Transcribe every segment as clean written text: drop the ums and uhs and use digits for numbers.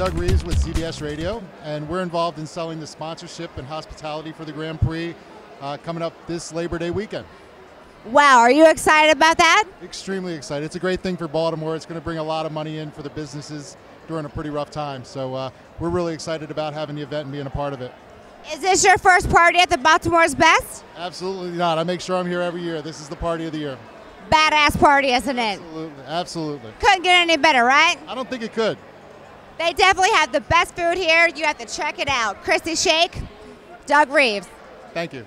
Doug Reaves with CBS Radio, and we're involved in selling the sponsorship and hospitality for the Grand Prix coming up this Labor Day weekend. Wow, are you excited about that? Extremely excited. It's a great thing for Baltimore. It's going to bring a lot of money in for the businesses during a pretty rough time. So we're really excited about having the event and being a part of it. Is this your first party at the Baltimore's Best? Absolutely not. I make sure I'm here every year. This is the party of the year. Badass party, isn't it? Absolutely. Absolutely. Couldn't get any better, right? I don't think it could. They definitely have the best food here. You have to check it out. Christy Shake, Doug Reaves. Thank you.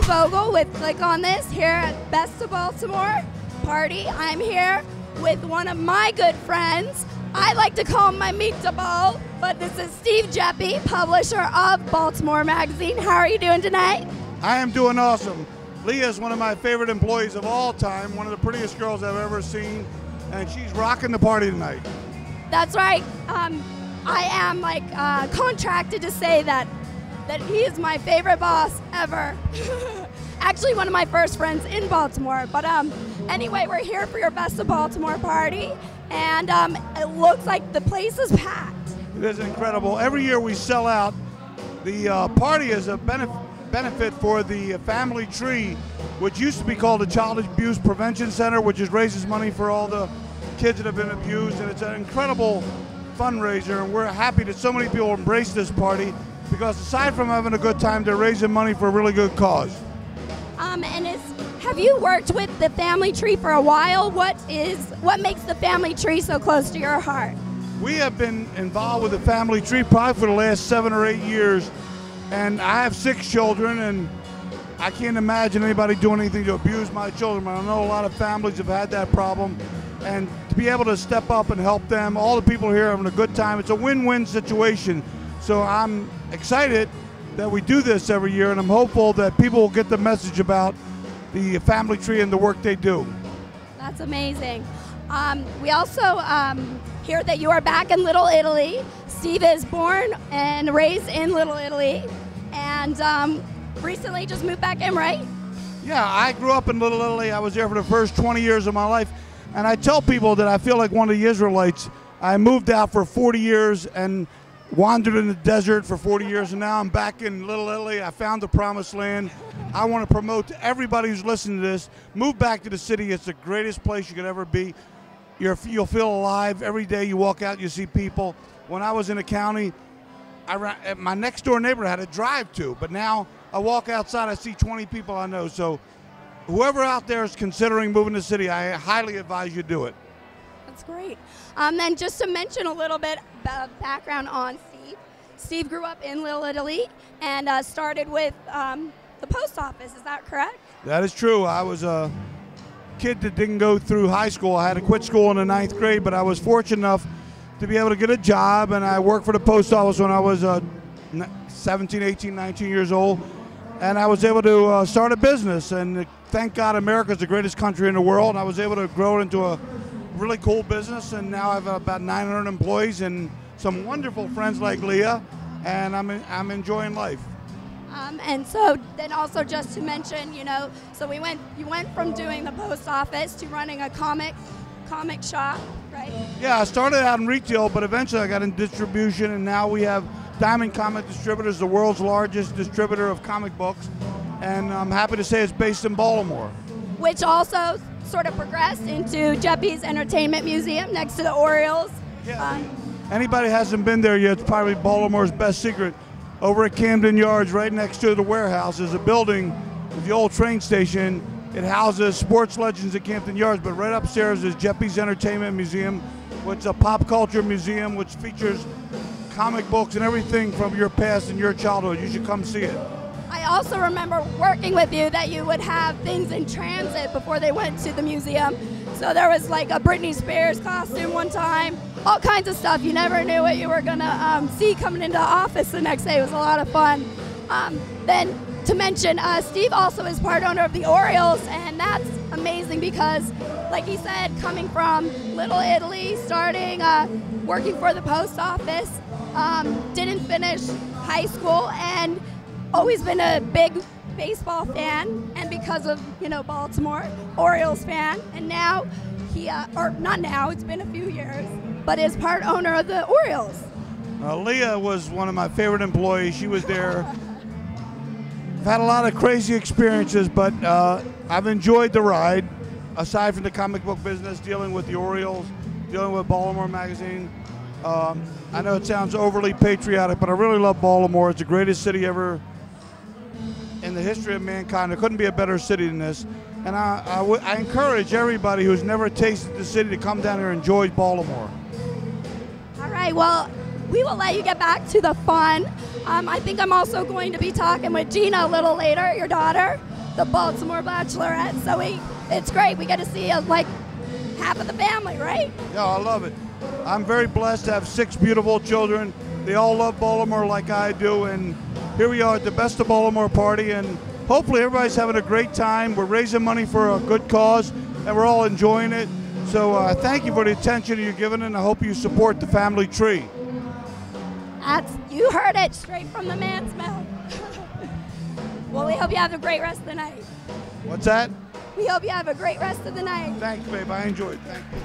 Vogel with Click on This here at Best of Baltimore party. I'm here with one of my good friends. I like to call him my meatball, but this is Steve Geppi, publisher of Baltimore Magazine. How are you doing tonight? I am doing awesome. Leah is one of my favorite employees of all time, one of the prettiest girls I've ever seen, and she's rocking the party tonight. That's right. I am contracted to say that he is my favorite boss ever. Actually, one of my first friends in Baltimore. But anyway, we're here for your Best of Baltimore party, and it looks like the place is packed. It is incredible. Every year we sell out. The party is a benefit for the Family Tree, which used to be called the Child Abuse Prevention Center, which raises money for all the kids that have been abused, and it's an incredible fundraiser, and we're happy that so many people embrace this party, because aside from having a good time, they're raising money for a really good cause. Have you worked with the Family Tree for a while? What makes the Family Tree so close to your heart? We have been involved with the Family Tree probably for the last 7 or 8 years, and I have 6 children, and I can't imagine anybody doing anything to abuse my children, but I know a lot of families have had that problem, and to be able to step up and help them, all the people here are having a good time. It's a win-win situation. So I'm excited that we do this every year, and I'm hopeful that people will get the message about the Family Tree and the work they do. That's amazing. We also hear that you are back in Little Italy. Steve is born and raised in Little Italy, and recently just moved back in, right? Yeah, I grew up in Little Italy. I was there for the first 20 years of my life, and I tell people that I feel like one of the Israelites. I moved out for 40 years and wandered in the desert for 40 years, and now I'm back in Little Italy. I found the promised land. I want to promote to everybody who's listening to this, move back to the city. It's the greatest place you could ever be. You'll feel alive. Every day you walk out, you see people. When I was in the county, my next door neighbor had a drive-to, but now I walk outside, I see 20 people I know. So whoever out there is considering moving to the city, I highly advise you do it. That's great. And just to mention a little bit of background on Steve. Steve grew up in Little Italy and started with the post office. Is that correct? That is true. I was a kid that didn't go through high school. I had to quit school in the 9th grade, but I was fortunate enough to be able to get a job, and I worked for the post office when I was 17, 18, 19 years old, and I was able to start a business, and thank God America's the greatest country in the world, and I was able to grow it into a really cool business, and now I have about 900 employees and some wonderful friends like Leah, and I'm enjoying life. And so then also just to mention, so you went from doing the post office to running a comic shop, right? Yeah, I started out in retail, but eventually I got in distribution, and now we have Diamond Comic Distributors, the world's largest distributor of comic books, and I'm happy to say it's based in Baltimore. Which also sort of progressed into Geppi's Entertainment Museum next to the Orioles. Yeah. Anybody hasn't been there yet, it's probably Baltimore's best secret. Over at Camden Yards, right next to the warehouse, is a building with the old train station. It houses sports legends at Camden Yards, but right upstairs is Geppi's Entertainment Museum, which is a pop culture museum which features comic books and everything from your past and your childhood. You should come see it. I also remember working with you that you would have things in transit before they went to the museum. So there was like a Britney Spears costume one time, all kinds of stuff. You never knew what you were gonna see coming into the office the next day. It was a lot of fun. Then to mention, Steve also is part owner of the Orioles, and that's amazing because, like he said, coming from Little Italy, starting working for the post office, didn't finish high school, and always been a big baseball fan, and because of Baltimore, Orioles fan, and now he, or not now, it's been a few years, but is part owner of the Orioles. Leah was one of my favorite employees. She was there. I've had a lot of crazy experiences, but I've enjoyed the ride. Aside from the comic book business, dealing with the Orioles, dealing with Baltimore Magazine. I know it sounds overly patriotic, but I really love Baltimore. It's the greatest city ever in the history of mankind. There couldn't be a better city than this. And I encourage everybody who's never tasted the city to come down here and enjoy Baltimore. All right, well, we will let you get back to the fun. I think I'm also going to be talking with Gina a little later, your daughter, the Baltimore Bachelorette. So it's great. We get to see like half of the family, right? Yeah, I love it. I'm very blessed to have 6 beautiful children. They all love Baltimore like I do, and here we are at the Best of Baltimore party, and hopefully everybody's having a great time. We're raising money for a good cause, and we're all enjoying it. So thank you for the attention you're giving, and I hope you support the family tree. You heard it straight from the man's mouth. Well, we hope you have a great rest of the night. What's that? We hope you have a great rest of the night. Thanks, babe. I enjoyed it. Thank you.